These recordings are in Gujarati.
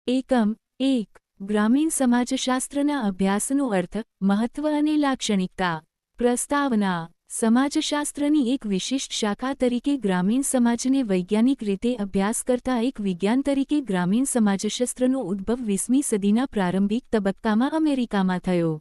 એકમ 1. ગ્રામીણ સમાજશાસ્ત્રના અભ્યાસનો અર્થ, મહત્વ અને લાક્ષણિકતા. પ્રસ્તાવના. સમાજશાસ્ત્રની એક વિશિષ્ટ શાખા તરીકે ગ્રામીણ સમાજને વૈજ્ઞાનિક રીતે અભ્યાસ કરતા એક વિજ્ઞાન તરીકે ગ્રામીણ સમાજશાસ્ત્રનો ઉદ્ભવ 20મી સદીના પ્રારંભિક તબક્કામાં અમેરિકામાં થયો.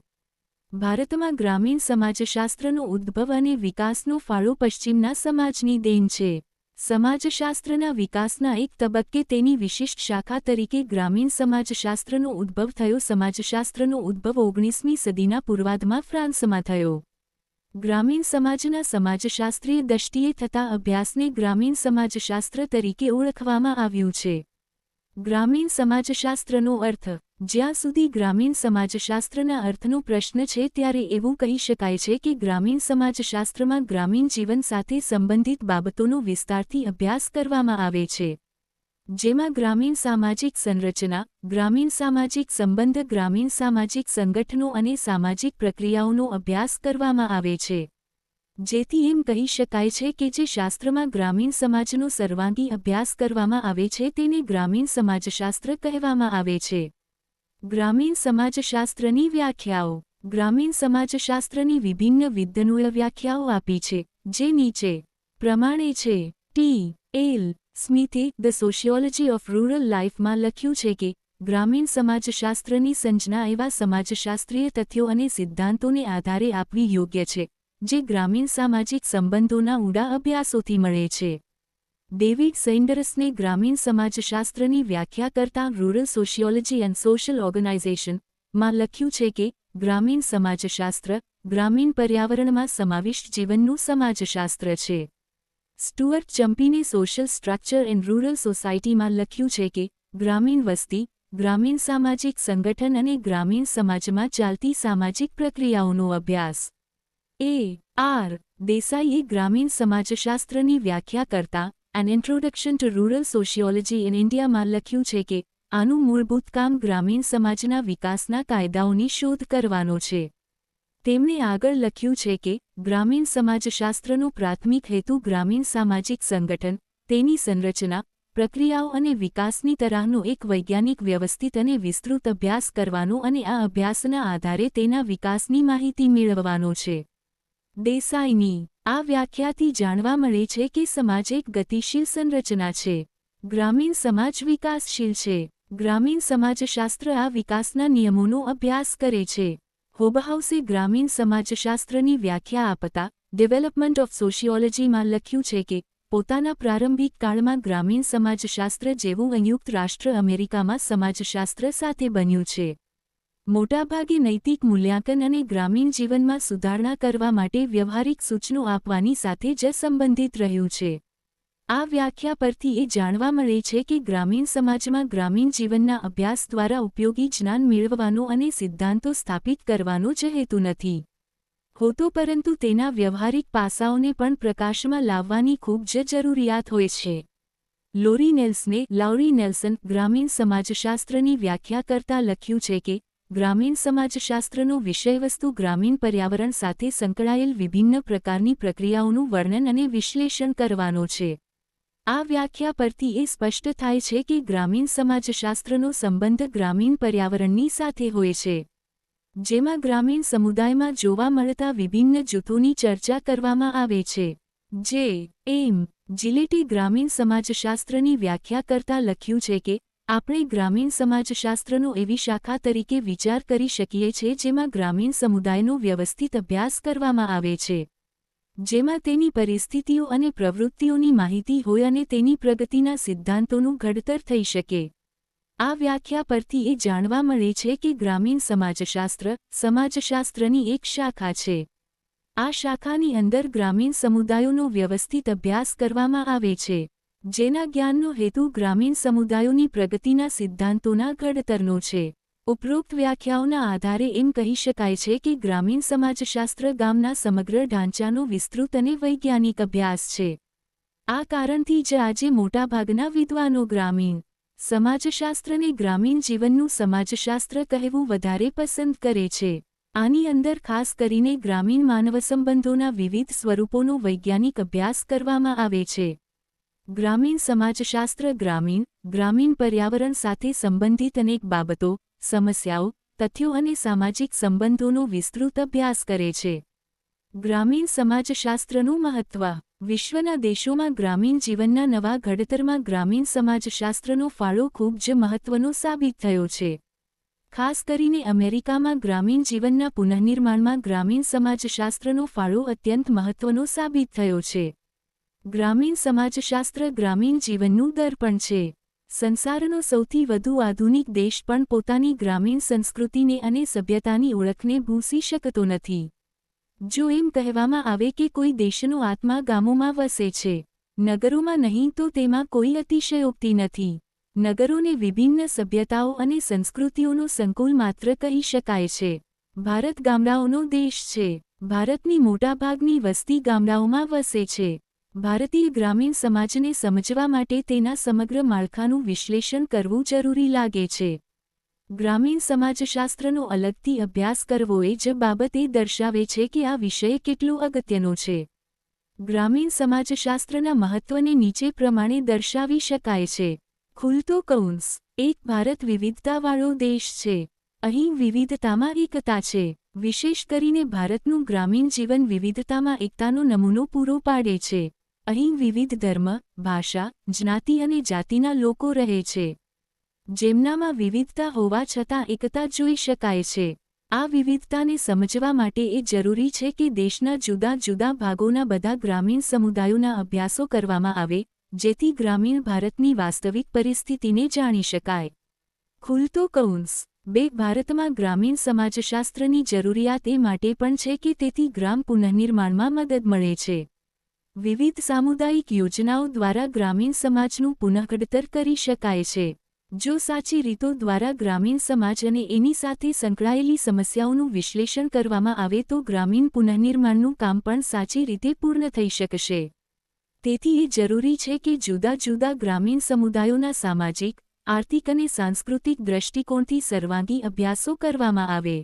ભારતમાં ગ્રામીણ સમાજશાસ્ત્રનો ઉદ્ભવ અને વિકાસનો ફાળો પશ્ચિમના સમાજની દેન છે. સમાજશાસ્ત્રના વિકાસના એક તબક્કે તેની વિશિષ્ટ શાખા તરીકે ગ્રામીણ સમાજશાસ્ત્રનો ઉદ્ભવ થયો. સમાજશાસ્ત્રનો ઉદ્ભવ 19મી સદીના પૂર્વાર્ધમાં ફ્રાન્સમાં થયો. ગ્રામીણ સમાજના સમાજશાસ્ત્રીય દૃષ્ટિએ થતા અભ્યાસને ગ્રામીણ સમાજશાસ્ત્ર તરીકે ઓળખવામાં આવ્યું છે. ગ્રામીણ સમાજશાસ્ત્રનો અર્થ. જ્યાં સુધી ગ્રામીણ સમાજશાસ્ત્રના અર્થનો પ્રશ્ન છે ત્યારે એવું કહી શકાય છે કે ગ્રામીણ સમાજશાસ્ત્રમાં ગ્રામીણ જીવન સાથે સંબંધિત બાબતોનો વિસ્તારથી અભ્યાસ કરવામાં આવે છે, જેમાં ગ્રામીણ સામાજિક સંરચના, ગ્રામીણ સામાજિક સંબંધ, ગ્રામીણ સામાજિક સંગઠનો અને સામાજિક પ્રક્રિયાઓનો અભ્યાસ કરવામાં આવે છે. જેથી એમ કહી શકાય છે કે જે શાસ્ત્રમાં ગ્રામીણ સમાજનો સર્વાંગી અભ્યાસ કરવામાં આવે છે તેને ગ્રામીણ સમાજશાસ્ત્ર કહેવામાં આવે છે. ગ્રામીણ સમાજશાસ્ત્રની વ્યાખ્યાઓ. ગ્રામીણ સમાજશાસ્ત્રની વિભિન્ન વિદ્વનોએ વ્યાખ્યાઓ આપી છે, જે નીચે પ્રમાણે છે. ટી.એલ. સ્મિથે ધ સોશિયોલોજી ઓફ રૂરલ લાઇફમાં લખ્યું છે કે ગ્રામીણ સમાજશાસ્ત્રની સંજ્ઞા એવા સમાજશાસ્ત્રીય તથ્યો અને સિદ્ધાંતોને આધારે આપવી યોગ્ય છે, જે ગ્રામીણ સામાજિક સંબંધોના ઊંડા અભ્યાસોથી મળે છે. ડેવિડ સેન્ડર્સને ગ્રામીણ સમાજશાસ્ત્રની વ્યાખ્યા કરતાં rural sociology and social organisation માં લખ્યું છે કે ગ્રામીણ સમાજશાસ્ત્ર ગ્રામીણ પર્યાવરણમાં સમાવિષ્ટ જીવનનું સમાજશાસ્ત્ર છે. સ્ટુઅર્ટ ચમ્પીને સોશિયલ સ્ટ્રક્ચર ઇન રૂરલ સોસાયટીમાં લખ્યું છે કે ગ્રામીણ વસ્તી, ગ્રામીણ સામાજિક સંગઠન અને ગ્રામીણ સમાજમાં ચાલતી સામાજિક પ્રક્રિયાઓનો અભ્યાસ. એ.આર. દેસાઈએ ગ્રામીણ સમાજશાસ્ત્રની વ્યાખ્યા કરતાં an introduction to rural sociology in ઇન્ડિયામાં લખ્યું છે કે આનું મૂળભૂત કામ ગ્રામીણ સમાજના વિકાસના કાયદાઓની શોધ કરવાનો છે. તેમણે આગળ લખ્યું છે કે ગ્રામીણ સમાજશાસ્ત્રનો પ્રાથમિક હેતુ ગ્રામીણ સામાજિક સંગઠન, તેની સંરચના, પ્રક્રિયાઓ અને વિકાસની તરાહનો એક વૈજ્ઞાનિક વ્યવસ્થિત અને વિસ્તૃત અભ્યાસ કરવાનો અને આ અભ્યાસના આધારે તેના વિકાસની માહિતી મેળવવાનો છે. દેસાઈની આ વ્યાખ્યાથી જાણવા મળે છે કે સમાજ એક ગતિશીલ સંરચના છે. ગ્રામીણ સમાજ વિકાસશીલ છે. ગ્રામીણ સમાજશાસ્ત્ર આ વિકાસના નિયમોનો અભ્યાસ કરે છે. હોબહાઉસે ગ્રામીણ સમાજશાસ્ત્રની વ્યાખ્યા આપતા ડેવલપમેન્ટ ઓફ સોશિયોલોજીમાં લખ્યું છે કે પોતાના પ્રારંભિક કાળમાં ગ્રામીણ સમાજશાસ્ત્ર જેવું સંયુક્ત રાષ્ટ્ર અમેરિકામાં સમાજશાસ્ત્ર સાથે બન્યું છે. મોટાભાગે નૈતિક મૂલ્યાંકન અને ગ્રામીણ જીવનમાં સુધારણા કરવા માટે વ્યવહારિક સૂચનો આપવાની સાથે જ સંબંધિત રહ્યું છે. આ વ્યાખ્યા પરથી એ જાણવા મળે છે કે ગ્રામીણ સમાજમાં ગ્રામીણ જીવનના અભ્યાસ દ્વારા ઉપયોગી જ્ઞાન મેળવવાનો અને સિદ્ધાંતો સ્થાપિત કરવાનો જ હેતુ નથી હોતો, પરંતુ તેના વ્યવહારિક પાસાઓને પણ પ્રકાશમાં લાવવાની ખૂબ જ જરૂરિયાત હોય છે. લાઉરી નેલ્સન ગ્રામીણ સમાજશાસ્ત્રની વ્યાખ્યા કરતાં લખ્યું છે કે ગ્રામીણ સમાજશાસ્ત્રનો વિષયવસ્તુ ગ્રામીણ પર્યાવરણ સાથે સંકળાયેલ વિભિન્ન પ્રકારની પ્રક્રિયાઓનું વર્ણન અને વિશ્લેષણ કરવાનો છે. આ વ્યાખ્યા પરથી એ સ્પષ્ટ થાય છે કે ગ્રામીણ સમાજશાસ્ત્રનો સંબંધ ગ્રામીણ પર્યાવરણની સાથે હોય છે, જેમાં ગ્રામીણ સમુદાયમાં જોવા મળતા વિભિન્ન જૂથોની ચર્ચા કરવામાં આવે છે. જે.એમ. જિલેટે ગ્રામીણ સમાજશાસ્ત્રની વ્યાખ્યા કરતાં લખ્યું છે કે આપણે ગ્રામીણ સમાજશાસ્ત્રનો એવી શાખા તરીકે વિચાર કરી શકીએ છીએ જેમાં ગ્રામીણ સમુદાયનો વ્યવસ્થિત અભ્યાસ કરવામાં આવે છે, જેમાં તેની પરિસ્થિતિઓ અને પ્રવૃત્તિઓની માહિતી હોય અને તેની પ્રગતિના સિદ્ધાંતોનું ઘડતર થઈ શકે. આ વ્યાખ્યા પરથી એ જાણવા મળે છે કે ગ્રામીણ સમાજશાસ્ત્ર સમાજશાસ્ત્રની એક શાખા છે. આ શાખાની અંદર ગ્રામીણ સમુદાયોનો વ્યવસ્થિત અભ્યાસ કરવામાં આવે છે, જેના જ્ઞાનનો હેતુ ગ્રામીણ સમુદાયોની પ્રગતિના સિદ્ધાંતોના ઘડતરનો છે. ઉપરોક્ત વ્યાખ્યાઓના આધારે એમ કહી શકાય છે કે ગ્રામીણ સમાજશાસ્ત્ર ગામના સમગ્ર ઢાંચાનો વિસ્તૃત અને વૈજ્ઞાનિક અભ્યાસ છે. આ કારણથી જ આજે મોટાભાગના વિદ્વાનો ગ્રામીણ સમાજશાસ્ત્રને ગ્રામીણ જીવનનું સમાજશાસ્ત્ર કહેવું વધારે પસંદ કરે છે. આની અંદર ખાસ કરીને ગ્રામીણ માનવસંબંધોના વિવિધ સ્વરૂપોનો વૈજ્ઞાનિક અભ્યાસ કરવામાં આવે છે. ગ્રામીણ સમાજશાસ્ત્ર ગ્રામીણ ગ્રામીણ પર્યાવરણ સાથે સંબંધિત અનેક બાબતો, સમસ્યાઓ, તથ્યો અને સામાજિક સંબંધોનો વિસ્તૃત અભ્યાસ કરે છે. ગ્રામીણ સમાજશાસ્ત્રનું મહત્વ. વિશ્વના દેશોમાં ગ્રામીણ જીવનના નવા ઘડતરમાં ગ્રામીણ સમાજશાસ્ત્રનો ફાળો ખૂબ જ મહત્વનો સાબિત થયો છે. ખાસ કરીને અમેરિકામાં ગ્રામીણ જીવનના પુનઃનિર્માણમાં ગ્રામીણ સમાજશાસ્ત્રનો ફાળો અત્યંત મહત્વનો સાબિત થયો છે. ગ્રામીણ સમાજશાસ્ત્ર ગ્રામીણ જીવનનું દર્પણ છે. સંસારનો સૌથી વધુ આધુનિક દેશ પણ પોતાની ગ્રામીણ સંસ્કૃતિને અને સભ્યતાની ઓળખને ભૂંસી શકતો નથી. જો એમ કહેવામાં આવે કે કોઈ દેશનો આત્મા ગામોમાં વસે છે, નગરોમાં નહીં, તો તેમાં કોઈ અતિશયોક્તિ નથી. નગરોને વિભિન્ન સભ્યતાઓ અને સંસ્કૃતિઓનો સંકુલ માત્ર કહી શકાય છે. ભારત ગામડાઓનો દેશ છે. ભારતની મોટાભાગની વસ્તી ગામડાઓમાં વસે છે. ભારતીય ગ્રામીણ સમાજને સમજવા માટે તેના સમગ્ર માળખાનું વિશ્લેષણ કરવું જરૂરી લાગે છે. ગ્રામીણ સમાજશાસ્ત્રનો અલગથી અભ્યાસ કરવો એ જ બાબત એ દર્શાવે છે કે આ વિષય કેટલો અગત્યનો છે. ગ્રામીણ સમાજશાસ્ત્રના મહત્વને નીચે પ્રમાણે દર્શાવી શકાય છે. ખુલતો કૌંસ. એક ભારત વિવિધતાવાળો દેશ છે. અહીં વિવિધતામાં એકતા છે. વિશેષ કરીને ભારતનું ગ્રામીણ જીવન વિવિધતામાં એકતાનો નમૂનો પૂરો પાડે છે. અહીં વિવિધ ધર્મ, ભાષા, જ્ઞાતિ અને જાતિના લોકો રહે છે, જેમનામાં વિવિધતા હોવા છતાં એકતા જોઈ શકાય છે. આ વિવિધતાને સમજવા માટે એ જરૂરી છે કે દેશના જુદા જુદા ભાગોના બધા ગ્રામીણ સમુદાયોના અભ્યાસો કરવામાં આવે, જેથી ગ્રામીણ ભારતની વાસ્તવિક પરિસ્થિતિને જાણી શકાય. ખુલતો કૌંસ. ભારતમાં ગ્રામીણ સમાજશાસ્ત્રની જરૂરિયાત એ માટે પણ છે કે તેથી ગ્રામ પુનઃનિર્માણમાં મદદ મળે છે. વિવિધ સામુદાયિક યોજનાઓ દ્વારા ગ્રામીણ સમાજનું પુનઃઘડતર કરી શકાય છે. જો સાચી રીતો દ્વારા ગ્રામીણ સમાજ અને એની સાથે સંકળાયેલી સમસ્યાઓનું વિશ્લેષણ કરવામાં આવે તો ગ્રામીણ પુનઃનિર્માણનું કામ પણ સાચી રીતે પૂર્ણ થઈ શકશે. તેથી એ જરૂરી છે કે જુદા જુદા ગ્રામીણ સમુદાયોના સામાજિક, આર્થિક અને સાંસ્કૃતિક દ્રષ્ટિકોણથી સર્વાંગી અભ્યાસો કરવામાં આવે.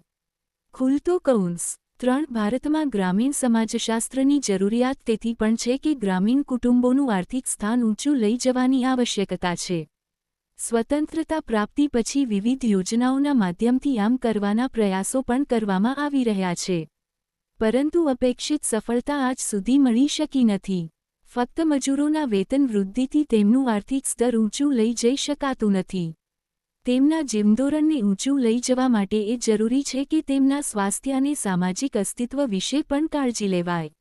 ખુલતો કૌંસ. ભારતમાં ગ્રામીણ સમાજશાસ્ત્રની જરૂરિયાત તેથી પણ છે કે ગ્રામીણ કુટુંબોનું આર્થિક સ્થાન ઊંચું લઈ જવાની આવશ્યકતા છે. સ્વતંત્રતા પ્રાપ્તિ પછી વિવિધ યોજનાઓના માધ્યમથી આમ કરવાના પ્રયાસો પણ કરવામાં આવી રહ્યા છે. પરંતુ અપેક્ષિત સફળતા આજ સુધી મળી શકી નથી. ફક્ત મજૂરોના વેતન વૃદ્ધિથી તેમનું આર્થિક સ્તર ઊંચું લઈ જઈ શકાતું નથી. તેમના જીવનધોરણને ઊંચું લઈ જવા માટે એ જરૂરી છે કે તેમના સ્વાસ્થ્ય અને સામાજિક અસ્તિત્વ વિશે પણ કાળજી લેવાય.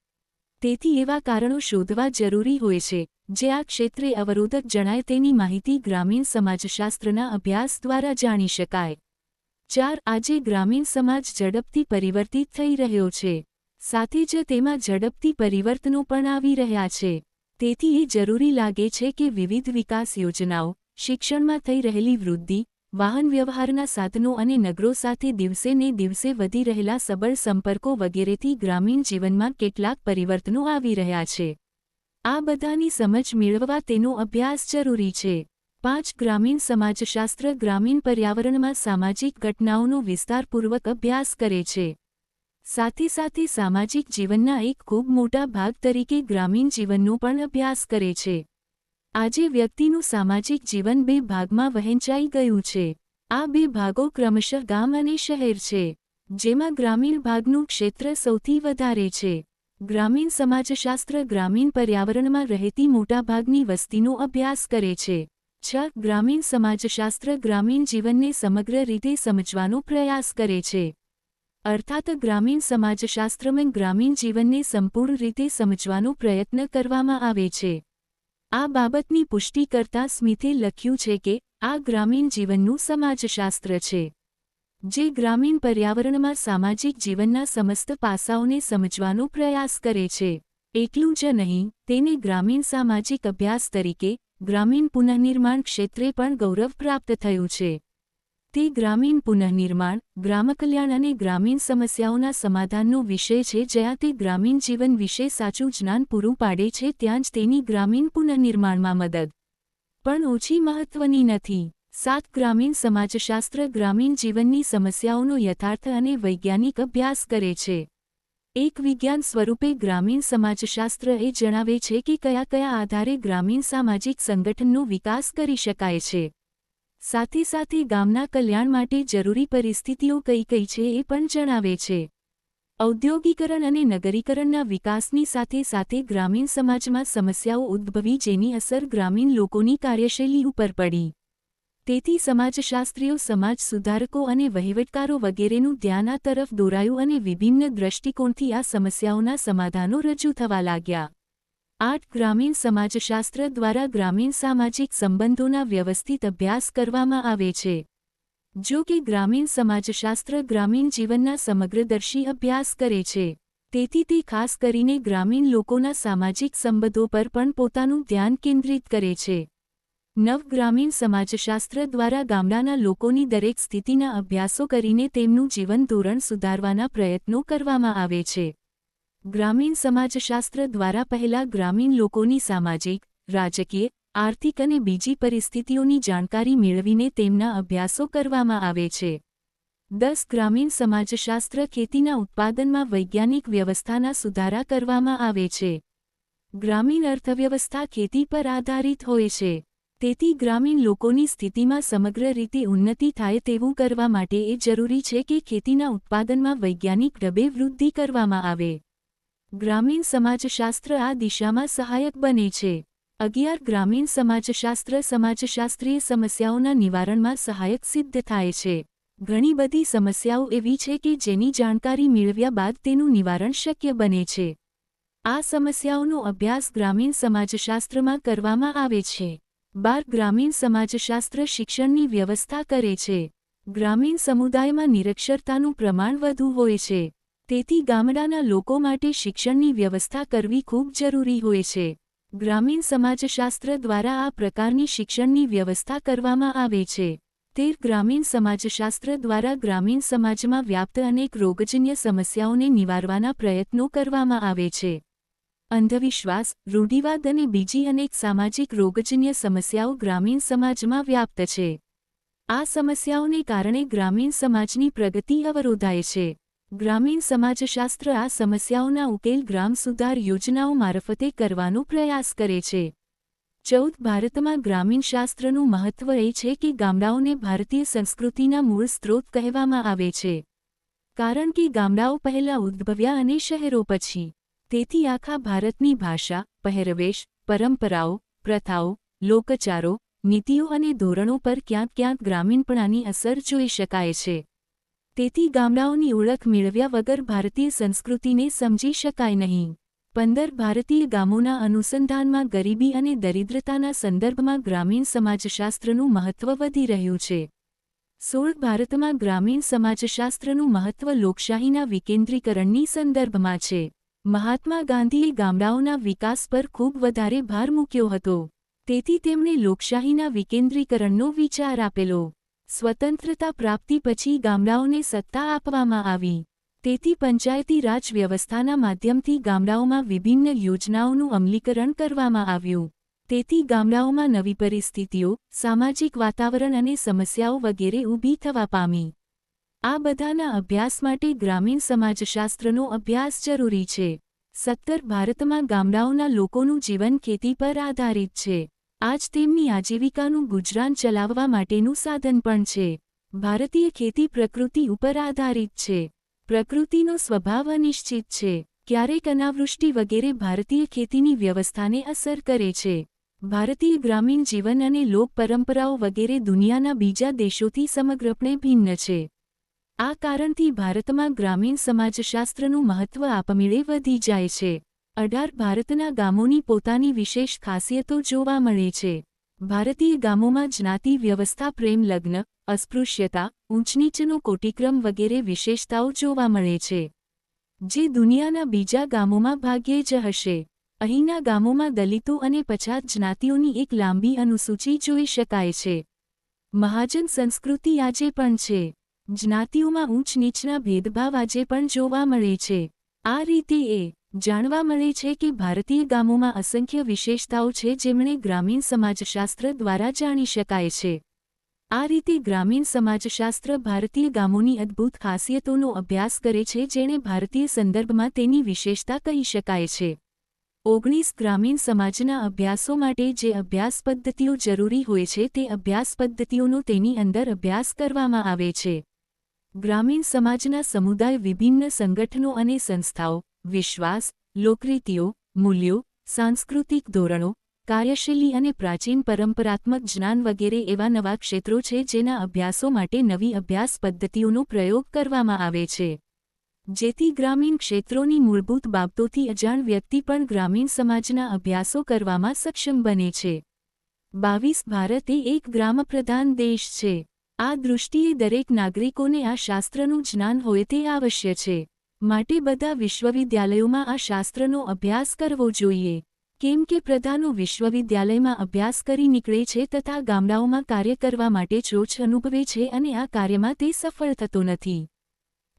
તેથી એવા કારણો શોધવા જરૂરી હોય છે, જે આ ક્ષેત્રે અવરોધક જણાય તેની માહિતી ગ્રામીણ સમાજશાસ્ત્રના અભ્યાસ દ્વારા જાણી શકાય. આજે ગ્રામીણ સમાજ ઝડપથી પરિવર્તિત થઈ રહ્યો છે. સાથે જ તેમાં ઝડપથી પરિવર્તનો પણ આવી રહ્યા છે. તેથી એ જરૂરી લાગે છે કે વિવિધ વિકાસ યોજનાઓ, શિક્ષણમાં થઈ રહેલી વૃદ્ધિ, વાહન વ્યવહારના સાધનો અને નગરો સાથે દિવસે ને દિવસે વધી રહેલા સબળ સંપર્કો વગેરેથી ગ્રામીણ જીવનમાં કેટલાક પરિવર્તનો આવી રહ્યા છે. આ બધાની સમજ મેળવવા તેનો અભ્યાસ જરૂરી છે. 5. ગ્રામીણ સમાજશાસ્ત્ર ગ્રામીણ પર્યાવરણમાં સામાજિક ઘટનાઓનો વિસ્તારપૂર્વક અભ્યાસ કરે છે. સાથે સાથે સામાજિક જીવનના એક ખૂબ મોટા ભાગ તરીકે ગ્રામીણ જીવનનો પણ અભ્યાસ કરે છે. આજે વ્યક્તિનું સામાજિક જીવન 2 ભાગમાં વહેંચાઈ ગયું છે. આ 2 ભાગો ક્રમશઃ ગામ અને શહેર છે, જેમાં ગ્રામીણ ભાગનું ક્ષેત્ર સૌથી વધારે છે. ગ્રામીણ સમાજશાસ્ત્ર ગ્રામીણ પર્યાવરણમાં રહેતી મોટાભાગની વસ્તીનો અભ્યાસ કરે છે. 6. ગ્રામીણ સમાજશાસ્ત્ર ગ્રામીણ જીવનને સમગ્ર રીતે સમજવાનો પ્રયાસ કરે છે. અર્થાત ગ્રામીણ સમાજશાસ્ત્રમાં ગ્રામીણ જીવનને સંપૂર્ણ રીતે સમજવાનો પ્રયત્ન કરવામાં આવે છે. આ બાબતની પુષ્ટિ કરતા સ્મિથે લખ્યું છે કે આ ગ્રામીણ જીવનનું સમાજશાસ્ત્ર છે, જે ગ્રામીણ પર્યાવરણમાં સામાજિક જીવનના સમસ્ત પાસાઓને સમજવાનો પ્રયાસ કરે છે. એટલું જ નહીં, તેને ગ્રામીણ સામાજિક અભ્યાસ તરીકે ગ્રામીણ પુનઃનિર્માણ ક્ષેત્રે પણ ગૌરવ પ્રાપ્ત થયું છે. તે ગ્રામીણ પુનઃનિર્માણ, ગ્રામકલ્યાણ અને ગ્રામીણ સમસ્યાઓના સમાધાનનો વિષય છે. જ્યાં તે ગ્રામીણ જીવન વિશે સાચું જ્ઞાન પૂરું પાડે છે ત્યાં જ તેની ગ્રામીણ પુનઃનિર્માણમાં મદદ પણ ઓછી મહત્વની નથી. 7. ગ્રામીણ સમાજશાસ્ત્ર ગ્રામીણ જીવનની સમસ્યાઓનો યથાર્થ અને વૈજ્ઞાનિક અભ્યાસ કરે છે. એક વિજ્ઞાન સ્વરૂપે ગ્રામીણ સમાજશાસ્ત્ર એ જણાવે છે કે કયા કયા આધારે ગ્રામીણ સામાજિક સંગઠનનો વિકાસ કરી શકાય છે. સાથે સાથે ગામના કલ્યાણ માટે જરૂરી પરિસ્થિતિઓ કઈ કઈ છે એ પણ જણાવે છે. ઔદ્યોગિકરણ અને નગરીકરણના વિકાસની સાથે સાથે ગ્રામીણ સમાજમાં સમસ્યાઓ ઉદ્ભવી જેની અસર ગ્રામીણ લોકોની કાર્યશૈલી ઉપર પડી. તેથી સમાજશાસ્ત્રીઓ સમાજ સુધારકો અને વહીવટકારો વગેરેનું ધ્યાન આ તરફ દોરાયું અને વિભિન્ન દૃષ્ટિકોણથી આ સમસ્યાઓના સમાધાનો રજૂ થવા લાગ્યા. 8. ગ્રામીણ સમાજશાસ્ત્ર દ્વારા ગ્રામીણ સામાજિક સંબંધોના વ્યવસ્થિત અભ્યાસ કરવામાં આવે છે. જો કે ગ્રામીણ સમાજશાસ્ત્ર ગ્રામીણ જીવનના સમગ્રદર્શી અભ્યાસ કરે છે. તેથી તે ખાસ કરીને ગ્રામીણ લોકોના સામાજિક સંબંધો પર પણ પોતાનું ધ્યાન કેન્દ્રિત કરે છે. 9. ગ્રામીણ સમાજશાસ્ત્ર દ્વારા ગામડાના લોકોની દરેક સ્થિતિના અભ્યાસો કરીને તેમનું જીવન ધોરણ સુધારવાના પ્રયત્નો કરવામાં આવે છે. ગ્રામીણ સમાજશાસ્ત્ર દ્વારા પહેલા ગ્રામીણ લોકોની સામાજિક, રાજકીય, આર્થિક અને બીજી પરિસ્થિતિઓની જાણકારી મેળવીને તેમના અભ્યાસો કરવામાં આવે છે. 10. ગ્રામીણ સમાજશાસ્ત્ર ખેતીના ઉત્પાદનમાં વૈજ્ઞાનિક વ્યવસ્થાના સુધારા કરવામાં આવે છે. ગ્રામીણ અર્થવ્યવસ્થા ખેતી પર આધારિત હોય છે. તેથી ગ્રામીણ લોકોની સ્થિતિમાં સમગ્ર રીતે ઉન્નતિ થાય તેવું કરવા માટે એ જરૂરી છે કે ખેતીના ઉત્પાદનમાં વૈજ્ઞાનિક ઢબે વૃદ્ધિ કરવામાં આવે. ગ્રામીણ સમાજશાસ્ત્ર આ દિશામાં સહાયક બને છે. 11. ગ્રામીણ સમાજશાસ્ત્ર સમાજશાસ્ત્રીય સમસ્યાઓના નિવારણમાં સહાયક સિદ્ધ થાય છે. ઘણી બધી સમસ્યાઓ એવી છે કે જેની જાણકારી મેળવ્યા બાદ તેનું નિવારણ શક્ય બને છે. આ સમસ્યાઓનો અભ્યાસ ગ્રામીણ સમાજશાસ્ત્રમાં કરવામાં આવે છે. 12. ગ્રામીણ સમાજશાસ્ત્ર શિક્ષણની વ્યવસ્થા કરે છે. ગ્રામીણ સમુદાયમાં નિરક્ષરતાનું પ્રમાણ વધુ હોય છે. તેથી ગામડાના લોકો માટે શિક્ષણની વ્યવસ્થા કરવી ખૂબ જરૂરી હોય છે. ગ્રામીણ સમાજશાસ્ત્ર દ્વારા આ પ્રકારની શિક્ષણની વ્યવસ્થા કરવામાં આવે છે. 13. ગ્રામીણ સમાજશાસ્ત્ર દ્વારા ગ્રામીણ સમાજમાં વ્યાપ્ત અનેક રોગજન્ય સમસ્યાઓને નિવારવાના પ્રયત્નો કરવામાં આવે છે. અંધવિશ્વાસ, રૂઢિવાદ અને બીજી અનેક સામાજિક રોગજન્ય સમસ્યાઓ ગ્રામીણ સમાજમાં વ્યાપ્ત છે. આ સમસ્યાઓને કારણે ગ્રામીણ સમાજની પ્રગતિ અવરોધાય છે. ગ્રામીણ સમાજશાસ્ત્ર આ સમસ્યાઓના ઉકેલ ગ્રામ સુધાર યોજનાઓ મારફતે કરવાનો પ્રયાસ કરે છે. 14. ભારતમાં ગ્રામીણ શાસ્ત્રનું મહત્વ એ છે કે ગામડાઓને ભારતીય સંસ્કૃતિના મૂળ સ્ત્રોત કહેવામાં આવે છે. કારણ કે ગામડાઓ પહેલાં ઉદ્ભવ્યા અને શહેરો પછી. તેથી આખા ભારતની ભાષા, પહેરવેશ, પરંપરાઓ, પ્રથાઓ, લોકાચારો, નીતિઓ અને ધોરણો પર ક્યાંક ક્યાંક ગ્રામીણપણાની અસર જોઈ શકાય છે. તેથી ગામડાઓની ઓળખ મેળવ્યા વગર ભારતીય સંસ્કૃતિને સમજી શકાય નહીં. 15. ભારતીય ગામોના અનુસંધાનમાં ગરીબી અને દરિદ્રતાના સંદર્ભમાં ગ્રામીણ સમાજશાસ્ત્રનું મહત્વ વધી રહ્યું છે. 16. ભારતમાં ગ્રામીણ સમાજશાસ્ત્રનું મહત્વ લોકશાહીના વિકેન્દ્રીકરણની સંદર્ભમાં છે. મહાત્મા ગાંધીએ ગામડાઓના વિકાસ પર ખૂબ વધારે ભાર મૂક્યો હતો. તેથી તેમણે લોકશાહીના વિકેન્દ્રીકરણનો વિચાર આપેલો. સ્વતંત્રતા પ્રાપ્તિ પછી ગામડાઓને સત્તા આપવામાં આવી. તેથી પંચાયતી રાજ વ્યવસ્થાના માધ્યમથી ગામડાઓમાં વિભિન્ન યોજનાઓનું અમલીકરણ કરવામાં આવ્યું. તેથી ગામડાઓમાં નવી પરિસ્થિતિઓ, સામાજિક વાતાવરણ અને સમસ્યાઓ વગેરે ઊભી થવા પામી. આ બધાના અભ્યાસ માટે ગ્રામીણ સમાજશાસ્ત્રનો અભ્યાસ જરૂરી છે. 17. ભારતમાં ગામડાઓના લોકોનું જીવન ખેતી પર આધારિત છે. આજ તેમની આજીવિકાનું ગુજરાન ચલાવવા માટેનું સાધન પણ છે. ભારતીય ખેતી પ્રકૃતિ ઉપર આધારિત છે. પ્રકૃતિનો સ્વભાવ અનિશ્ચિત છે. ક્યારેક અનાવૃષ્ટિ વગેરે ભારતીય ખેતીની વ્યવસ્થાને અસર કરે છે. ભારતીય ગ્રામીણ જીવન અને લોક પરંપરાઓ વગેરે દુનિયાના બીજા દેશોથી સમગ્રપણે ભિન્ન છે. આ કારણથી ભારતમાં ગ્રામીણ સમાજશાસ્ત્રનું મહત્વ આપમેળે વધી જાય છે. 18. ભારતના ગામોની પોતાની વિશેષ ખાસિયતો જોવા મળે છે. ભારતીય ગામોમાં જ્ઞાતિ વ્યવસ્થા, પ્રેમ લગ્ન, અસ્પૃશ્યતા, ઊંચનીચનો કોટિક્રમ વગેરે વિશેષતાઓ જોવા મળે છે. જે દુનિયાના બીજા ગામોમાં ભાગ્યે જ હશે. અહીંના ગામોમાં દલિતો અને પછાત જ્ઞાતિઓની એક લાંબી અનુસૂચિ જોઈ શકાય છે. મહાજન સંસ્કૃતિ આજે પણ છે. જ્ઞાતિઓમાં ઊંચ નીચના ભેદભાવ આજે પણ જોવા મળે છે. આ રીતે એ જાણવા મળે છે કે ભારતીય ગામોમાં અસંખ્ય વિશેષતાઓ છે જેમણે ગ્રામીણ સમાજશાસ્ત્ર દ્વારા જાણી શકાય છે. આ રીતે ગ્રામીણ સમાજશાસ્ત્ર ભારતીય ગામોની અદ્ભુત ખાસિયતોનો અભ્યાસ કરે છે, જેણે ભારતીય સંદર્ભમાં તેની વિશેષતા કહી શકાય છે. 19 ગ્રામીણ સમાજના અભ્યાસો માટે જે અભ્યાસ પદ્ધતિઓ જરૂરી હોય છે તે અભ્યાસ પદ્ધતિઓનો તેની અંદર અભ્યાસ કરવામાં આવે છે. ગ્રામીણ સમાજના સમુદાય વિભિન્ન સંગઠનો અને સંસ્થાઓ, વિશ્વાસ, લોકરીતિઓ, મૂલ્યો, સાંસ્કૃતિક ધોરણો, કાર્યશૈલી અને પ્રાચીન પરંપરાત્મક જ્ઞાન વગેરે એવા નવા ક્ષેત્રો છે જેના અભ્યાસો માટે નવી અભ્યાસ પદ્ધતિઓનો પ્રયોગ કરવામાં આવે છે, જેથી ગ્રામીણ ક્ષેત્રોની મૂળભૂત બાબતોથી અજાણ વ્યક્તિ પણ ગ્રામીણ સમાજના અભ્યાસો કરવામાં સક્ષમ બને છે. 22 ભારત એ એક ગ્રામપ્રધાન દેશ છે. આ દૃષ્ટિએ દરેક નાગરિકોને આ શાસ્ત્રનું જ્ઞાન હોય તે આવશ્યક છે. માટે બધા વિશ્વવિદ્યાલયોમાં આ શાસ્ત્રનો અભ્યાસ કરવો જોઈએ. કેમ કે પ્રધાનો વિશ્વવિદ્યાલયમાં અભ્યાસ કરી નીકળે છે તથા ગામડાઓમાં કાર્ય કરવા માટે જોશ અનુભવે છે અને આ કાર્યમાં તે સફળ થતો નથી.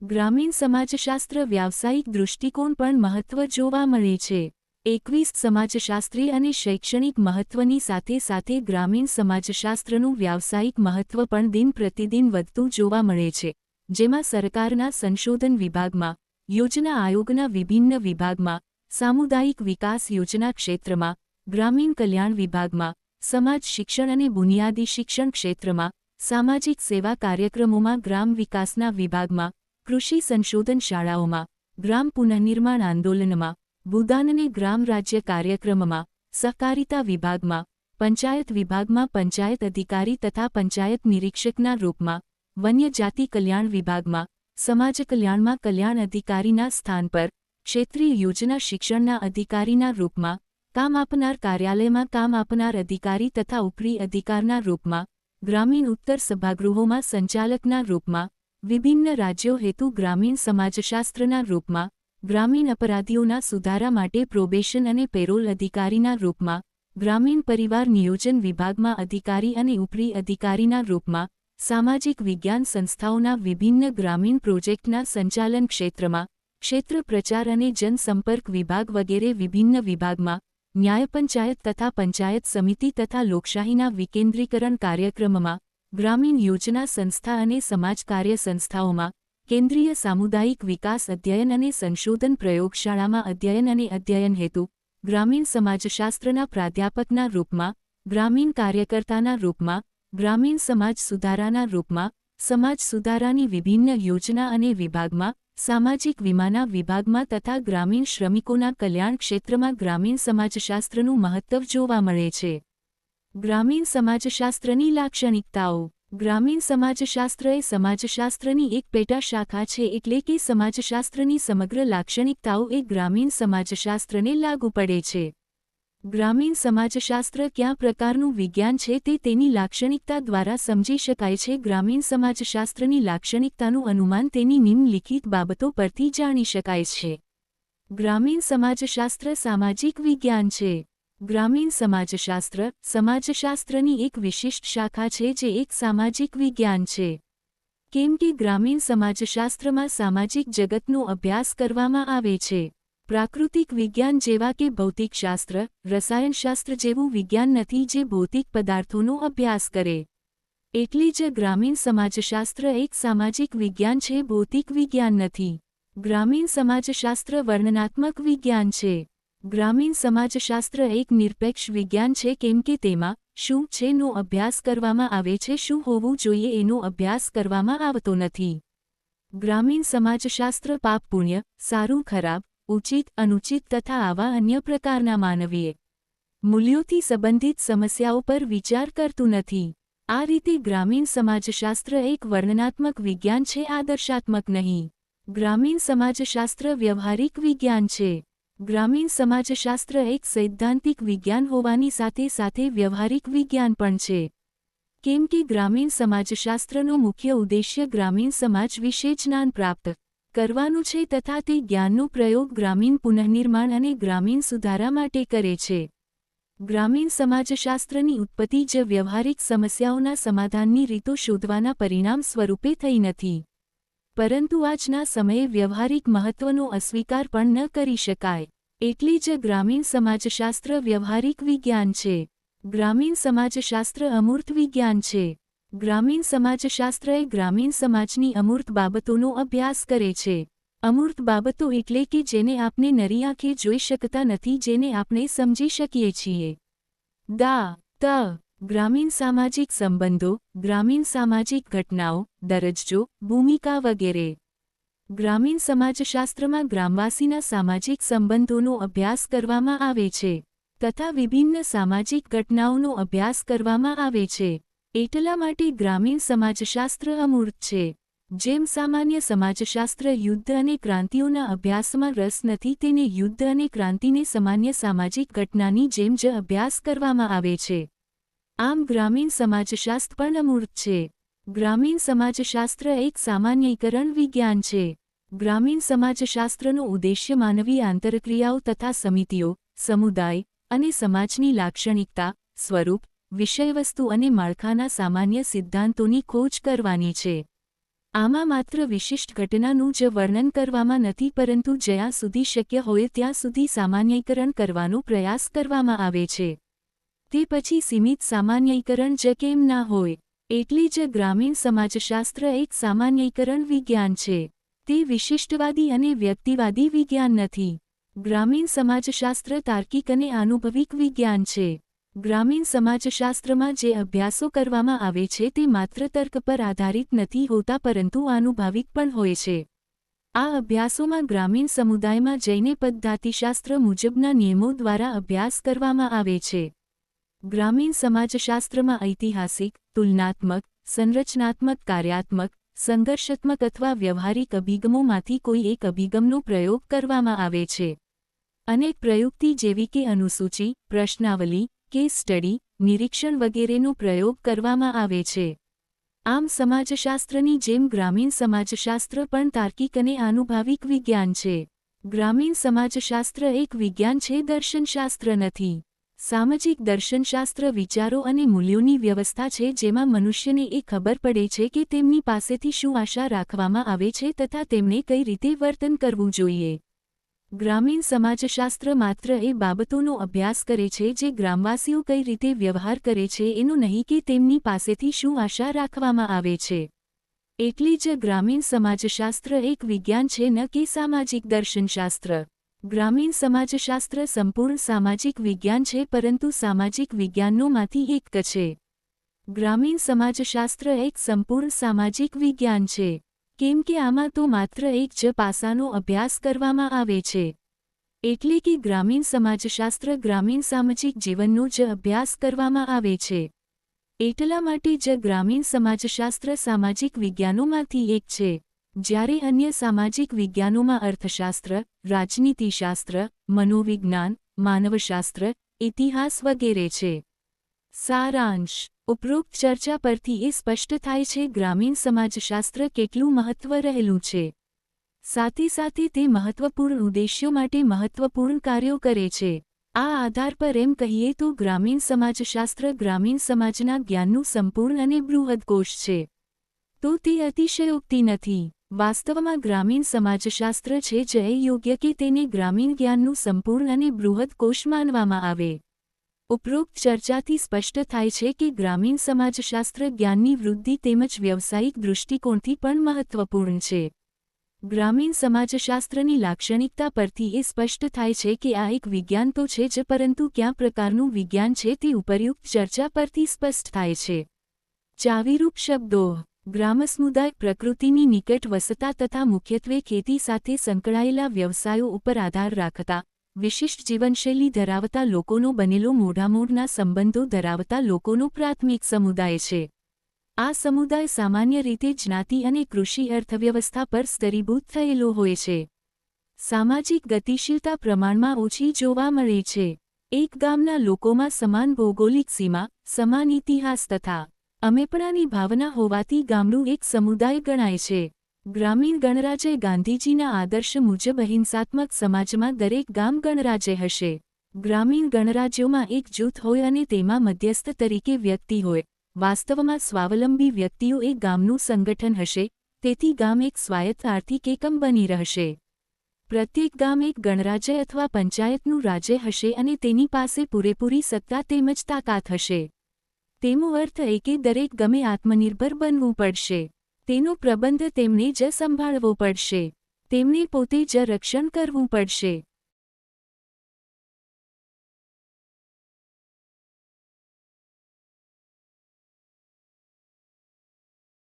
ગ્રામીણ સમાજશાસ્ત્ર વ્યાવસાયિક દૃષ્ટિકોણ પણ મહત્વ જોવા મળે છે. 21 સમાજશાસ્ત્રીય અને શૈક્ષણિક મહત્વની સાથે સાથે ગ્રામીણ સમાજશાસ્ત્રનું વ્યાવસાયિક મહત્વ પણ દિન પ્રતિદિન વધતું જોવા મળે છે, જેમાં સરકારના સંશોધન વિભાગમાં, યોજના આયોગના વિભિન્ન વિભાગમાં, સામુદાયિક વિકાસ યોજના ક્ષેત્રમાં, ગ્રામીણ કલ્યાણ વિભાગમાં, સમાજ શિક્ષણ અને બુનિયાદી શિક્ષણ ક્ષેત્રમાં, સામાજિક સેવા કાર્યક્રમોમાં, ગ્રામ વિકાસના વિભાગમાં, કૃષિ સંશોધન શાળાઓમાં, ગ્રામ પુનઃનિર્માણ આંદોલનમાં, ભૂદાન અને ગ્રામ રાજ્ય કાર્યક્રમમાં, સહકારિતા વિભાગમાં, પંચાયત વિભાગમાં પંચાયત અધિકારી તથા પંચાયત નિરીક્ષકના રૂપમાં, વન્ય જાતિ કલ્યાણ વિભાગમાં, સમાજ કલ્યાણમાં કલ્યાણ અધિકારીના સ્થાન પર, ક્ષેત્રીય યોજના શિક્ષણના અધિકારીના રૂપમાં, કામ આપનાર કાર્યાલયમાં કામ આપનાર અધિકારી તથા ઉપરી અધિકારના રૂપમાં, ગ્રામીણ ઉત્તર સભાગૃહોમાં સંચાલકના રૂપમાં, વિભિન્ન રાજ્યો હેતુ ગ્રામીણ સમાજશાસ્ત્રના રૂપમાં, ગ્રામીણ અપરાધીઓના સુધારા માટે પ્રોબેશન અને પેરોલ અધિકારીના રૂપમાં, ગ્રામીણ પરિવાર નિયોજન વિભાગમાં અધિકારી અને ઉપરી અધિકારીના રૂપમાં, સામાજિક વિજ્ઞાન સંસ્થાઓના વિભિન્ન ગ્રામીણ પ્રોજેક્ટના સંચાલન ક્ષેત્રમાં, ક્ષેત્ર પ્રચાર અને જનસંપર્ક વિભાગ વગેરે વિભિન્ન વિભાગમાં, ન્યાય પંચાયત તથા પંચાયત સમિતિ તથા લોકશાહીના વિકેન્દ્રીકરણ કાર્યક્રમમાં, ગ્રામીણ યોજના સંસ્થા અને સમાજ કાર્ય સંસ્થાઓમાં, કેન્દ્રીય સામુદાયિક વિકાસ અધ્યયન અને સંશોધન પ્રયોગશાળામાં અધ્યયન અને અધ્યયન હેતુ, ગ્રામીણ સમાજશાસ્ત્રના પ્રાધ્યાપકના રૂપમાં, ગ્રામીણ કાર્યકર્તાના રૂપમાં, ગ્રામીણ સમાજ સુધારાના રૂપમાં, સમાજ સુધારાની વિભિન્ન યોજના અને વિભાગમાં, સામાજિક વીમાના વિભાગમાં તથા ગ્રામીણ શ્રમિકોના કલ્યાણ ક્ષેત્રમાં ગ્રામીણ સમાજશાસ્ત્રનું મહત્વ જોવા મળે છે. ગ્રામીણ સમાજશાસ્ત્રની લાક્ષણિકતાઓ. ગ્રામીણ સમાજશાસ્ત્ર એ સમાજશાસ્ત્રની એક પેટા શાખા છે, એટલે કે સમાજશાસ્ત્રની સમગ્ર લાક્ષણિકતાઓ એ ગ્રામીણ સમાજશાસ્ત્રને લાગુ પડે છે. ગ્રામીણ સમાજશાસ્ત્ર કયા પ્રકારનું વિજ્ઞાન છે તે તેની લાક્ષણિકતા દ્વારા સમજી શકાય છે. ગ્રામીણ સમાજશાસ્ત્રની લાક્ષણિકતાનું અનુમાન તેની નિમ્નલિખિત બાબતો પરથી જાણી શકાય છે. ગ્રામીણ સમાજશાસ્ત્ર સામાજિક વિજ્ઞાન છે. ગ્રામીણ સમાજશાસ્ત્ર સમાજશાસ્ત્રની એક વિશિષ્ટ શાખા છે જે એક સામાજિક વિજ્ઞાન છે. કેમ કે ગ્રામીણ સમાજશાસ્ત્રમાં સામાજિક જગતનો અભ્યાસ કરવામાં આવે છે. પ્રાકૃતિક વિજ્ઞાન જેવા કે ભૌતિકશાસ્ત્ર, રસાયણશાસ્ત્ર જેવું વિજ્ઞાન નથી જે ભૌતિક પદાર્થોનો અભ્યાસ કરે. એટલે જ ગ્રામીણ સમાજશાસ્ત્ર એક સામાજિક વિજ્ઞાન છે, ભૌતિક વિજ્ઞાન નથી. ગ્રામીણ સમાજશાસ્ત્ર વર્ણનાત્મક વિજ્ઞાન છે. ગ્રામીણ સમાજશાસ્ત્ર એક નિરપેક્ષ વિજ્ઞાન છે કેમ કે તેમાં શું છે નો અભ્યાસ કરવામાં આવે છે, શું હોવું જોઈએ એનો અભ્યાસ કરવામાં આવતો નથી. ગ્રામીણ સમાજશાસ્ત્ર પાપ પુણ્ય, સારું ખરાબ, ઉચિત અનુચિત તથા આવા અન્ય પ્રકારના માનવીય મૂલ્યોથી સંબંધિત સમસ્યાઓ પર વિચાર કરતું નથી. આ રીતે ગ્રામીણ સમાજશાસ્ત્ર એક વર્ણનાત્મક વિજ્ઞાન છે, આદર્શાત્મક નહીં. ગ્રામીણ સમાજશાસ્ત્ર વ્યવહારિક વિજ્ઞાન છે. ગ્રામીણ સમાજશાસ્ત્ર એક સૈદ્ધાંતિક વિજ્ઞાન હોવાની સાથે સાથે વ્યવહારિક વિજ્ઞાન પણ છે. કેમ કે ગ્રામીણ સમાજશાસ્ત્રનો મુખ્ય ઉદ્દેશ્ય ગ્રામીણ સમાજ વિશે જ્ઞાન પ્રાપ્ત કરવાનું છે તથા તે જ્ઞાનનો પ્રયોગ ગ્રામીણ પુનઃનિર્માણ અને ગ્રામીણ સુધારા માટે કરે છે. ગ્રામીણ સમાજશાસ્ત્રની ઉત્પત્તિ જ વ્યવહારિક સમસ્યાઓના સમાધાનની રીતો શોધવાના પરિણામ સ્વરૂપે થઈ નથી, પરંતુ આજના સમયે વ્યવહારિક મહત્વનો અસ્વીકાર પણ ન કરી શકાય. એટલે જ ગ્રામીણ સમાજશાસ્ત્ર વ્યવહારિક વિજ્ઞાન છે. ગ્રામીણ સમાજશાસ્ત્ર અમૂર્ત વિજ્ઞાન છે. ગ્રામીણ સમાજશાસ્ત્ર એ ગ્રામીણ સમાજની અમૂર્ત બાબતોનો અભ્યાસ કરે છે. અમૂર્ત બાબતો એટલે કે જેને આપણે નરી આંખે જોઈ શકતા નથી, જેને આપણે સમજી શકીએ છીએ. ત ગ્રામીણ સામાજિક સંબંધો, ગ્રામીણ સામાજિક ઘટનાઓ, દરજ્જો, ભૂમિકા વગેરે. ગ્રામીણ સમાજશાસ્ત્રમાં ગ્રામવાસીના સામાજિક સંબંધોનો અભ્યાસ કરવામાં આવે છે તથા વિભિન્ન સામાજિક ઘટનાઓનો અભ્યાસ કરવામાં આવે છે. એટલા માટે ગ્રામીણ સમાજશાસ્ત્ર અમૂર્ત છે. જેમ સામાન્ય સમાજશાસ્ત્ર યુદ્ધ અને ક્રાંતિઓના અભ્યાસમાં રસ નથી, તેને યુદ્ધ અને ક્રાંતિને સામાન્ય સામાજિક ઘટનાની જેમ જ અભ્યાસ કરવામાં આવે છે. આમ ગ્રામીણ સમાજશાસ્ત્ર પણ અમૂર્ત છે. ગ્રામીણ સમાજશાસ્ત્ર એક સામાન્યીકરણ વિજ્ઞાન છે. ગ્રામીણ સમાજશાસ્ત્રનો ઉદ્દેશ્ય માનવીય આંતરક્રિયાઓ તથા સમિતિઓ, સમુદાય અને સમાજની લાક્ષણિકતા, સ્વરૂપ, વિષયવસ્તુ અને માળખાના સામાન્ય સિદ્ધાંતોની ખોજ કરવાની છે. આમાં માત્ર વિશિષ્ટ ઘટનાનું જ વર્ણન કરવામાં નથી, પરંતુ જ્યાં સુધી શક્ય હોય ત્યાં સુધી સામાન્યીકરણ કરવાનો પ્રયાસ કરવામાં આવે છે. તે પછી સીમિત સામાન્યીકરણ જ કેમ ના હોય. એટલે જ ગ્રામીણ સમાજશાસ્ત્ર એક સામાન્યીકરણ વિજ્ઞાન છે. તે વિશિષ્ટવાદી અને વ્યક્તિવાદી વિજ્ઞાન નથી. ગ્રામીણ સમાજશાસ્ત્ર તાર્કિક અને આનુભવિક વિજ્ઞાન છે. ગ્રામીણ સમાજશાસ્ત્રમાં જે અભ્યાસો કરવામાં આવે છે તે માત્ર તર્ક પર આધારિત નથી હોતા, પરંતુ આનુભાવિક પણ હોય છે. આ અભ્યાસોમાં ગ્રામીણ સમુદાયમાં જઈને પદ્ધતિશાસ્ત્ર મુજબના નિયમો દ્વારા અભ્યાસ કરવામાં આવે છે. ગ્રામીણ સમાજશાસ્ત્રમાં ઐતિહાસિક, તુલનાત્મક, સંરચનાત્મક, કાર્યાત્મક, સંઘર્ષાત્મક અથવા વ્યવહારિક અભિગમોમાંથી કોઈ એક અભિગમનો પ્રયોગ કરવામાં આવે છે. અનેક પ્રયુક્તિ જેવી કે અનુસૂચિ, પ્રશ્નાવલી, કેસ સ્ટડી, નિરીક્ષણ વગેરેનો પ્રયોગ કરવામાં આવે છે. આમ સમાજશાસ્ત્રની જેમ ગ્રામીણ સમાજશાસ્ત્ર પણ તાર્કિક અને આનુભાવિક વિજ્ઞાન છે. ગ્રામીણ સમાજશાસ્ત્ર એક વિજ્ઞાન છે, દર્શનશાસ્ત્ર નથી. સામાજિક દર્શનશાસ્ત્ર વિચારો અને મૂલ્યોની વ્યવસ્થા છે, જેમાં મનુષ્યને એ ખબર પડે છે કે તેમની પાસેથી શું આશા રાખવામાં આવે છે તથા તેમને કઈ રીતે વર્તન કરવું જોઈએ. ગ્રામીણ સમાજશાસ્ત્ર માત્ર એ બાબતોનો અભ્યાસ કરે છે જે ગ્રામવાસીઓ કઈ રીતે વ્યવહાર કરે છે એનું નહીં કે તેમની પાસેથી શું આશા રાખવામાં આવે છે. એટલે જ ગ્રામીણ સમાજશાસ્ત્ર એક વિજ્ઞાન છે, ન કે સામાજિક દર્શનશાસ્ત્ર. ગ્રામીણ સમાજશાસ્ત્ર સંપૂર્ણ સામાજિક વિજ્ઞાન છે, પરંતુ સામાજિક વિજ્ઞાનોમાંથી એક છે. ગ્રામીણ સમાજશાસ્ત્ર એક સંપૂર્ણ સામાજિક વિજ્ઞાન છે. કેમ કે આમાં તો માત્ર એક જ પાસાનો અભ્યાસ કરવામાં આવે છે. એટલે કે ગ્રામીણ સમાજશાસ્ત્ર ગ્રામીણ સામાજિક જીવનનો જ અભ્યાસ કરવામાં આવે છે. એટલા માટે જ ગ્રામીણ સમાજશાસ્ત્ર સામાજિક વિજ્ઞાનોમાંથી એક છે. જ્યારે અન્ય સામાજિક વિજ્ઞાનોમાં અર્થશાસ્ત્ર, રાજનીતિશાસ્ત્ર, મનોવિજ્ઞાન, માનવશાસ્ત્ર, ઇતિહાસ વગેરે છે. સારાંશ. ઉપરોક્ત ચર્ચા પરથી એ સ્પષ્ટ થાય છે ગ્રામીણ સમાજશાસ્ત્ર કેટલું મહત્વ રહેલું છે. સાથે સાથે તે મહત્વપૂર્ણ ઉદ્દેશ્યો માટે મહત્વપૂર્ણ કાર્યો કરે છે. આ આધાર પર એમ કહીએ તો ગ્રામીણ સમાજશાસ્ત્ર ગ્રામીણ સમાજના જ્ઞાનનું સંપૂર્ણ અને બૃહદ કોશ છે. તો તે અતિશયોક્તિ નથી. વાસ્તવમાં ગ્રામીણ સમાજશાસ્ત્ર છે જ એ યોગ્ય કે તેને ગ્રામીણ જ્ઞાનનું સંપૂર્ણ અને બૃહદ કોશ માનવામાં આવે. ઉપરોક્ત ચર્ચાથી સ્પષ્ટ થાય છે કે ગ્રામીણ સમાજશાસ્ત્ર જ્ઞાનની વૃદ્ધિ તેમજ વ્યવસાયિક દૃષ્ટિકોણથી પણ મહત્વપૂર્ણ છે. ગ્રામીણ સમાજશાસ્ત્રની લાક્ષણિકતા પરથી એ સ્પષ્ટ થાય છે કે આ એક વિજ્ઞાન તો છે જ, પરંતુ કયા પ્રકારનું વિજ્ઞાન છે તે ઉપર્યુક્ત ચર્ચા પરથી સ્પષ્ટ થાય છે. ચાવીરૂપ શબ્દો. ગ્રામસમુદાય પ્રકૃતિની નિકટ વસતા તથા મુખ્યત્વે ખેતી સાથે સંકળાયેલા વ્યવસાયો ઉપર આધાર રાખતા, વિશિષ્ટ જીવનશૈલી ધરાવતા લોકોનો બનેલો મોઢામોઢના સંબંધો ધરાવતા લોકોનો પ્રાથમિક સમુદાય છે. આ સમુદાય સામાન્ય રીતે જ્ઞાતિ અને કૃષિ અર્થવ્યવસ્થા પર સ્તરીભૂત થયેલો હોય છે. સામાજિક ગતિશીલતા પ્રમાણમાં ઓછી જોવા મળે છે. એક ગામના લોકોમાં સમાન ભૌગોલિક સીમા, સમાન ઇતિહાસ તથા અમેપણાની ભાવના હોવાથી ગામડું એક સમુદાય ગણાય છે. ગ્રામીણ ગણરાજ્ય ગાંધીજીના આદર્શ મુજબ અહિંસાત્મક સમાજમાં દરેક ગામ ગણરાજ્ય હશે. ગ્રામીણ ગણરાજ્યોમાં એક જૂથ હોય અને તેમાં મધ્યસ્થ તરીકે વ્યક્તિ હોય. વાસ્તવમાં સ્વાવલંબી વ્યક્તિઓ એક ગામનું સંગઠન હશે, તેથી ગામ એક સ્વાયત્ત આર્થિક એકમ બની રહેશે. પ્રત્યેક ગામ એક ગણરાજ્ય અથવા પંચાયતનું રાજ્ય હશે અને તેની પાસે પૂરેપૂરી સત્તા તેમજ તાકાત હશે. તેનો અર્થ એ કે દરેક ગમે આત્મનિર્ભર બનવું પડશે. તેનો પ્રબંધ તેમને જ સંભાળવો પડશે. તેમને પોતે જ રક્ષણ કરવું પડશે.